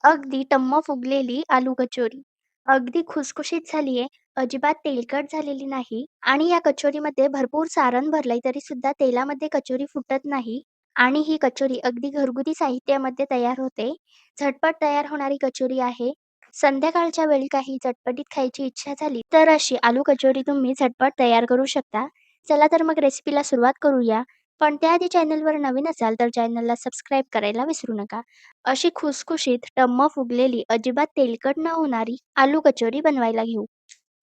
अगदी टम्म फुगलेली आलू कचोरी. अगदी खुसखुशीत झालीये, अजिबात तेलकट झालेली नाही आणि या कचोरीमध्ये भरपूर सारण भरलंय तरीसुद्धा तेलामध्ये कचोरी फुटत नाही आणि ही कचोरी अगदी घरगुती साहित्यामध्ये तयार होते. झटपट तयार होणारी कचोरी आहे. संध्याकाळच्या वेळी काही चटपटीत खायची इच्छा झाली, तर अशी आलू कचोरी तुम्ही झटपट तयार करू शकता. चला तर मग रेसिपीला सुरुवात करूया. पण त्याआधी चॅनलवर नवीन असाल तर चॅनलला सबस्क्राईब करायला विसरू नका. अशी खुसखुशीत, टम्म फुगलेली, अजिबात तेलकट न होणारी आलू कचोरी बनवायला घेऊ.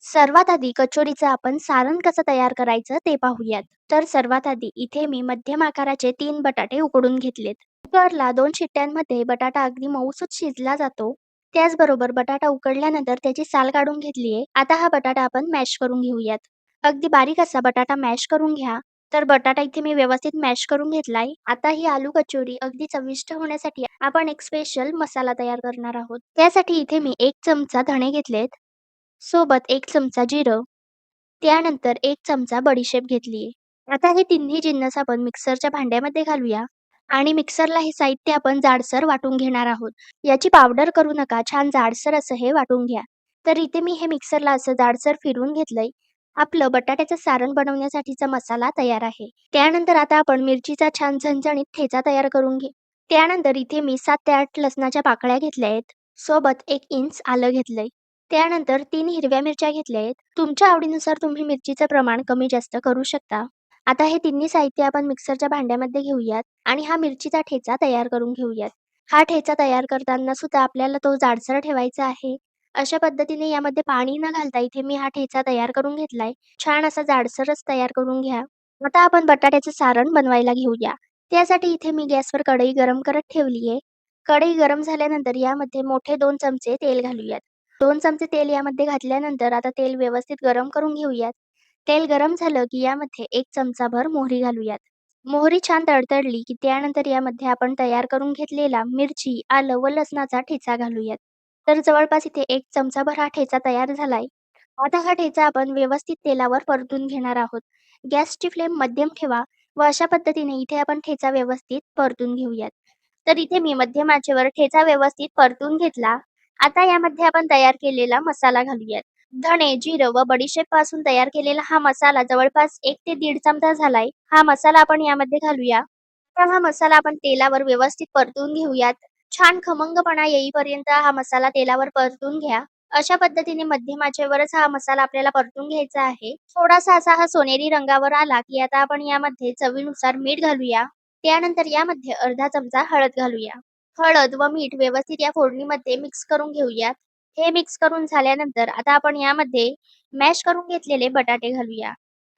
सर्वात आधी कचोरीचं आपण सारण कसं तयार करायचं ते पाहूयात. तर सर्वात आधी इथे मी मध्यम आकाराचे 3 बटाटे उकडून घेतलेत. कुकरला 2 शिट्ट्यांमध्ये बटाटा अगदी मऊसूत शिजला जातो. त्याचबरोबर बटाटा उकडल्यानंतर त्याची साल काढून घेतलीये. आता हा बटाटा आपण मॅश करून घेऊयात. अगदी बारीक असा बटाटा मॅश करून घ्या. तर बटाटा इथे मी व्यवस्थित मॅश करून घेतलाय. आता ही आलू कचोरी अगदी चविष्ट होण्यासाठी आपण एक स्पेशल मसाला तयार करणार आहोत. त्यासाठी इथे मी 1 चमचा धणे घेतलेत. सोबत 1 चमचा जिरं, त्यानंतर 1 चमचा बडीशेप घेतलीये. आता हे तिन्ही जिन्नस आपण मिक्सरच्या भांड्यामध्ये घालूया आणि मिक्सरला हे साहित्य आपण जाडसर वाटून घेणार आहोत. याची पावडर करू नका, छान जाडसर असं हे वाटून घ्या. तर इथे मी हे मिक्सरला असं जाडसर फिरवून घेतलंय. आपलं बटाट्याचं सारण बनवण्यासाठीचा मसाला तयार आहे. त्यानंतर आता आपण मिरचीचा छान झणझणीत ठेचा तयार करून घेऊ. त्यानंतर इथे मी 7 ते 8 लसणाच्या पाकळ्या घेतल्या आहेत. सोबत 1 इंच आलं घेतलंय. त्यानंतर 3 हिरव्या मिरच्या घेतल्या आहेत. तुमच्या आवडीनुसार तुम्ही मिरचीचं प्रमाण कमी जास्त करू शकता. आता हे तिन्ही साहित्य आपण मिक्सरच्या भांड्यामध्ये घेऊयात आणि हा मिरचीचा ठेचा तयार करून घेऊयात. हा ठेचा तयार करताना सुद्धा आपल्याला तो जाडसर ठेवायचा आहे. अशा पद्धतीने यामध्ये पाणी न घालता इथे मी हा ठेचा तयार करून घेतलाय. छान असा जाडसरच तयार करून घ्या. आता आपण बटाट्याचं सारण बनवायला घेऊया. त्यासाठी इथे मी गॅसवर कढई गरम करत ठेवली आहे. कढई गरम झाल्यानंतर यामध्ये मोठे 2 चमचे तेल घालूयात. 2 चमचे तेल यामध्ये घातल्यानंतर आता तेल व्यवस्थित गरम करून घेऊयात. तेल गरम झालं की यामध्ये 1 चमचाभर मोहरी घालूयात. मोहरी छान तडतडली की त्यानंतर यामध्ये आपण तयार करून घेतलेला मिरची, आलं व लसणाचा ठेचा घालूयात. तर जवळपास इथे 1 चमचाभर हा ठेचा तयार झालाय. आता हा ठेचा आपण व्यवस्थित तेलावर परतून घेणार आहोत. गॅसची फ्लेम मध्यम ठेवा व अशा पद्धतीने इथे आपण ठेचा व्यवस्थित परतून घेऊयात. तर इथे मी मध्यम आचेवर ठेचा व्यवस्थित परतून घेतला. आता यामध्ये आपण तयार केलेला मसाला घालूयात. धणे, जिरं व बडीशेपपासून तयार केलेला हा मसाला जवळपास 1 ते दीड चमचा झालाय. हा मसाला आपण यामध्ये घालूया. तर हा मसाला आपण तेलावर व्यवस्थित परतून घेऊयात. छान खमंगपणा येईपर्यंत हा मसाला तेलावर परतून घ्या. अशा पद्धतीने मध्यम आचेवरच हा मसाला आपल्याला परतून घ्यायचा आहे. थोडासा असा हा सोनेरी रंगावर आला की आता आपण यामध्ये चवीनुसार मीठ घालूया. त्यानंतर यामध्ये अर्धा चमचा हळद घालूया. हळद व मीठ व्यवस्थित या फोडणीमध्ये मिक्स करून घेऊयात. हे मिक्स करून झाल्यानंतर आता आपण यामध्ये मॅश करून घेतलेले बटाटे घालूया.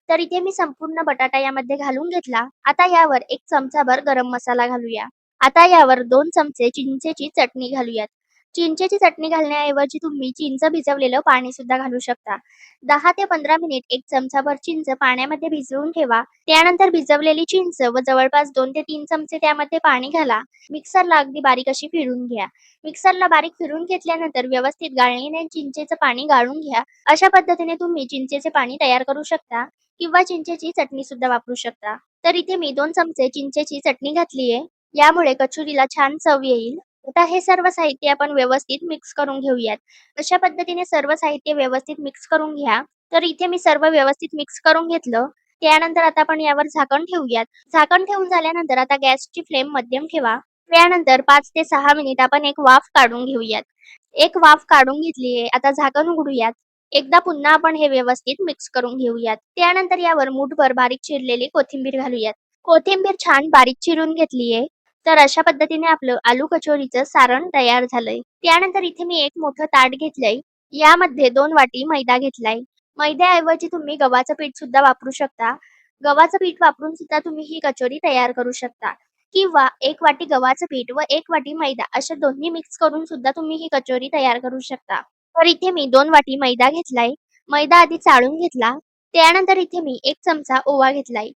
तर इथे मी संपूर्ण बटाटा यामध्ये घालून घेतला. आता यावर 1 चमचाभर गरम मसाला घालूया. आता यावर 2 चमचे चिंचेची चटणी घालूयात. चिंचेची चटणी घालण्याऐवजी तुम्ही चिंच भिजवलेलं पाणी सुद्धा घालू शकता. 10 ते 15 मिनिट 1 चमचाभर चिंच पाण्यामध्ये भिजवून ठेवा. त्यानंतर भिजवलेली चिंच व जवळपास 2 ते 3 चमचे त्यामध्ये पाणी घाला. मिक्सरला अगदी बारीक अशी फिरवून घ्या. मिक्सरला बारीक फिरवून घेतल्यानंतर व्यवस्थित गाळणीने चिंचेचं पाणी गाळून घ्या. अशा पद्धतीने तुम्ही चिंचेचे पाणी तयार करू शकता किंवा चिंचेची चटणी सुद्धा वापरू शकता. तर इथे मी 2 चमचे चिंचेची चटणी घातलीये. यामुळे कचोरीला छान चव येईल. आता हे सर्व साहित्य आपण व्यवस्थित मिक्स करून घेऊयात. अशा पद्धतीने सर्व साहित्य व्यवस्थित मिक्स करून घ्या. तर इथे मी सर्व व्यवस्थित मिक्स करून घेतलं. त्यानंतर आता आपण यावर झाकण ठेवूयात. झाकण ठेवून झाल्यानंतर आता गॅसची फ्लेम मध्यम ठेवा. त्यानंतर 5 ते 6 मिनिट आपण एक वाफ काढून घेऊयात. एक वाफ काढून घेतलीये. आता झाकण उघडूयात. एकदा पुन्हा आपण हे व्यवस्थित मिक्स करून घेऊयात. त्यानंतर यावर मूठभर बारीक चिरलेली कोथिंबीर घालूयात. कोथिंबीर छान बारीक चिरून घेतलीये. तर अशा पद्धतीने आपलं आलू कचोरीचं सारण तयार झालंय. त्यानंतर इथे मी एक मोठं ताट घेतलंय. यामध्ये 2 वाटी मैदा घेतलाय. मैद्याऐवजी तुम्ही गव्हाचं पीठ सुद्धा वापरू शकता. गव्हाचं पीठ वापरून सुद्धा तुम्ही ही कचोरी तयार करू शकता. किंवा 1 वाटी गव्हाचं पीठ व 1 वाटी मैदा अशा दोन्ही मिक्स करून सुद्धा तुम्ही ही कचोरी तयार करू शकता. तर इथे मी 2 वाटी मैदा घेतलाय. मैदा आधी चाळून घेतला. त्यानंतर इथे मी 1 चमचा ओवा घेतलाय.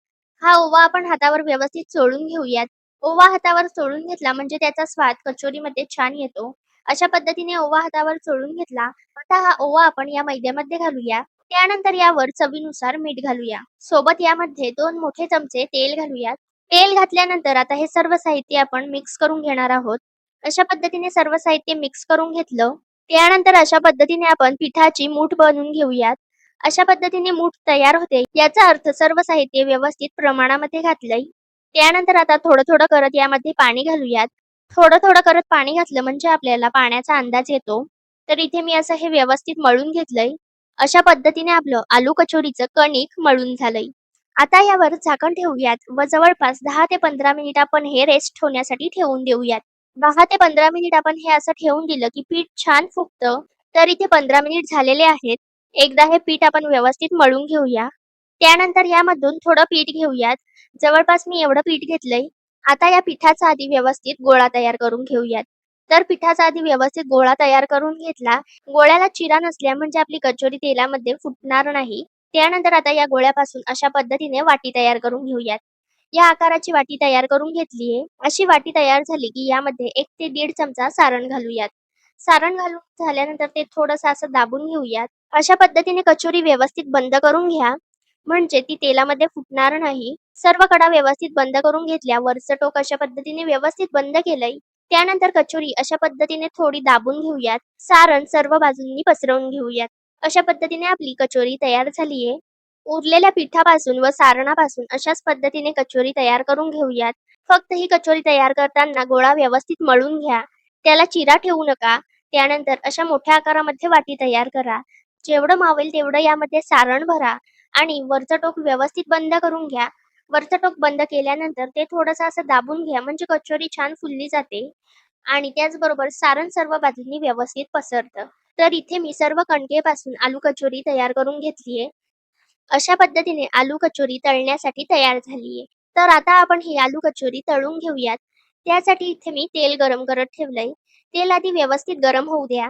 हा ओवा आपण हातावर व्यवस्थित चोळून घेऊयात. ओवा हातावर चोळून घेतला म्हणजे त्याचा स्वाद कचोरीमध्ये छान येतो. अशा पद्धतीने ओवा हातावर चोळून घेतला. आता हा ओवा आपण या मैद्यामध्ये घालूया. त्यानंतर यावर चवीनुसार मीठ घालूया. सोबत यामध्ये 2 मोठे चमचे तेल घालूयात. तेल घातल्यानंतर आता हे सर्व साहित्य आपण मिक्स करून घेणार आहोत. अशा पद्धतीने सर्व साहित्य मिक्स करून घेतलं. त्यानंतर अशा पद्धतीने आपण पिठाची मूठ बनवून घेऊयात. अशा पद्धतीने मूठ तयार होते. याचा अर्थ सर्व साहित्य व्यवस्थित प्रमाणामध्ये घातलंय. त्यानंतर आता थोडं-थोडं करत यामध्ये पाणी घालूयात. थोडं-थोडं करत पाणी घातलं म्हणजे आपल्याला पाण्याचा अंदाज येतो. तर इथे मी असं हे व्यवस्थित मळून घेतलंय. अशा पद्धतीने आपलं आलू कचोरीचं कणिक मळून झालंय. आता यावर झाकण ठेवूयात व जवळपास 10 ते 15 मिनिट आपण हे रेस्ट होण्यासाठी ठेवून देऊयात. 10 ते 15 मिनिट आपण हे असं ठेवून दिलं, की पीठ छान फुगतं. तर इथे 15 मिनिट झालेले आहेत. एकदा हे पीठ आपण व्यवस्थित मळून घेऊया. त्यानंतर यामधून थोडं पीठ घेऊयात. जवळपास मी एवढं पीठ घेतलंय. आता या पिठाचा आधी व्यवस्थित गोळा तयार करून घेऊयात. तर पिठाचा आधी व्यवस्थित गोळा तयार करून घेतला. गोळ्याला चिरा नसल्या म्हणजे आपली कचोरी तेलामध्ये फुटणार नाही. त्यानंतर आता या गोळ्यापासून अशा पद्धतीने वाटी तयार करून घेऊयात. या आकाराची वाटी तयार करून घेतलीये. अशी वाटी तयार झाली, की यामध्ये 1 ते 1.5 चमचा सारण घालूयात. सारण घालून झाल्यानंतर ते थोडंसं असं दाबून घेऊयात. अशा पद्धतीने कचोरी व्यवस्थित बंद करून घ्या. म्हणजे ती तेलामध्ये फुटणार नाही. सर्व कडा व्यवस्थित बंद करून घेतल्या. वरचं टोक अशा पद्धतीने व्यवस्थित बंद केलंय. त्यानंतर कचोरी अशा पद्धतीने थोडी दाबून घेऊयात. सारण सर्व बाजूंनी पसरवून घेऊयात. अशा पद्धतीने आपली कचोरी तयार झालीये. उरलेल्या पिठापासून व सारणापासून अशाच पद्धतीने कचोरी तयार करून घेऊयात. फक्त ही कचोरी तयार करताना गोळा व्यवस्थित मळून घ्या. त्याला चिरा ठेवू नका. त्यानंतर अशा मोठ्या आकारामध्ये वाटी तयार करा. जेवढं मावेल तेवढं यामध्ये सारण भरा आणि वरचं टोक व्यवस्थित बंद करून घ्या. वरचं टोक बंद केल्यानंतर ते थोडंसं असं दाबून घ्या म्हणजे कचोरी छान फुलली जाते आणि त्याचबरोबर सारण सर्व बाजूंनी व्यवस्थित पसरतं. तर इथे मी सर्व कणकेपासून आलू कचोरी तयार करून घेतलीये. अशा पद्धतीने आलू कचोरी तळण्यासाठी तयार झालीये. तर आता आपण ही आलू कचोरी तळून घेऊयात. त्यासाठी इथे मी तेल गरम करत ठेवलंय. तेल आधी व्यवस्थित गरम होऊ द्या.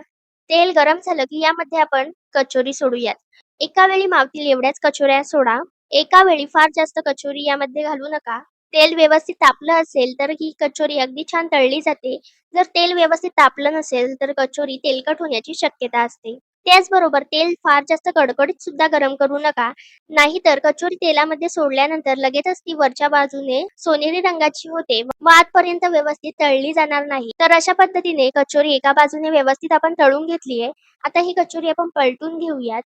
तेल गरम झालं की यामध्ये आपण कचोरी सोडूयात. एका वेळी मावतील एवढ्याच कचोऱ्या सोडा. एका वेळी फार जास्त कचोरी यामध्ये घालू नका. तेल व्यवस्थित तापलं असेल तर ही कचोरी अगदी छान तळली जाते. जर तेल व्यवस्थित तापलं नसेल तर कचोरी तेलकट होण्याची शक्यता असते. त्याचबरोबर तेल फार जास्त कडकडीत सुद्धा गरम करू नका. नाहीतर कचोरी तेलामध्ये सोडल्यानंतर लगेचच ती वरच्या बाजूने सोनेरी रंगाची होते व आतपर्यंत व्यवस्थित तळली जाणार नाही. तर अशा पद्धतीने कचोरी एका बाजूने व्यवस्थित आपण तळून घेतलीये. आता ही कचोरी आपण पलटून घेऊयात.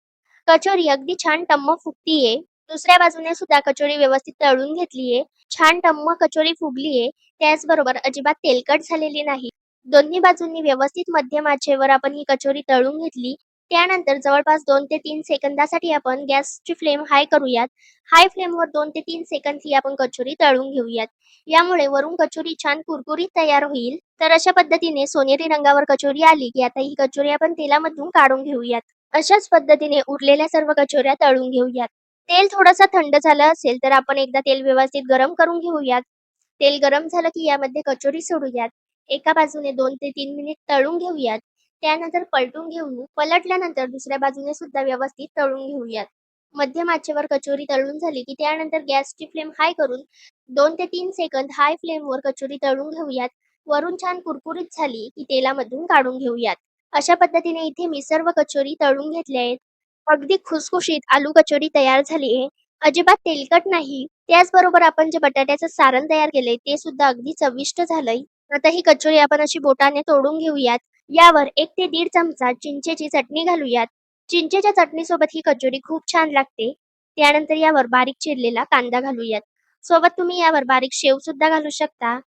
कचोरी अगदी छान टम्म फुगतीये. दुसऱ्या बाजूने सुद्धा कचोरी व्यवस्थित तळून घेतलीये. छान टम्म कचोरी फुगलीये. त्याचबरोबर अजिबात तेलकट झालेली नाही. दोन्ही बाजूंनी व्यवस्थित मध्यम आचेवर आपण ही कचोरी तळून घेतली. त्यानंतर जवळपास 2 ते 3 सेकंदासाठी आपण गॅसची फ्लेम हाय करूयात. हाय फ्लेमवर 2 ते 3 सेकंद ही आपण कचोरी तळून घेऊयात. यामुळे वरून कचोरी छान कुरकुरीत तयार होईल. तर अशा पद्धतीने सोनेरी रंगावर कचोरी आली, की आता ही कचोरी आपण तेलामधून काढून घेऊयात. अशाच पद्धतीने उरलेल्या सर्व कचोऱ्या तळून घेऊयात. तेल थोडंसं थंड झालं असेल, तर आपण एकदा तेल व्यवस्थित गरम करून घेऊयात. तेल गरम झालं, की यामध्ये कचोरी सोडूयात. एका बाजूने 2 ते 3 मिनिट तळून घेऊयात. त्यानंतर पलटून घेऊन पलटल्यानंतर दुसऱ्या बाजूने सुद्धा व्यवस्थित तळून घेऊयात. मध्यम आचेवर कचोरी तळून झाली, की त्यानंतर गॅसची फ्लेम हाय करून 2 ते 3 सेकंद हाय फ्लेमवर कचोरी तळून घेऊयात. वरून छान कुरकुरीत झाली, की तेलामधून काढून घेऊयात. अशा पद्धतीने इथे मी सर्व कचोरी तळून घेतल्या आहेत. अगदी खुसखुशीत आलू कचोरी तयार झाली आहे. अजिबात तेलकट नाही. त्याचबरोबर आपण जे बटाट्याचं सारण तयार केलंय ते सुद्धा अगदी चविष्ट झालंय. आता ही कचोरी आपण अशी बोटाने तोडून घेऊयात. यावर 1 ते 1.5 चमचा चिंचेची चटणी घालूयात. चिंचेच्या चटणीसोबत ही कचोरी खूप छान लागते. त्यानंतर यावर बारीक चिरलेला कांदा घालूयात. सोबत तुम्ही यावर बारीक शेव सुद्धा घालू शकता.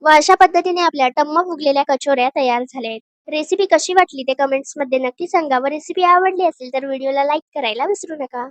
व अशा पद्धतीने आपल्या टम्म फुगलेल्या कचोऱ्या तयार झाल्या आहेत. रेसिपी कशी वाटली ते कमेंट्समध्ये नक्की सांगा व रेसिपी आवडली असेल तर व्हिडिओला लाईक करायला विसरू नका.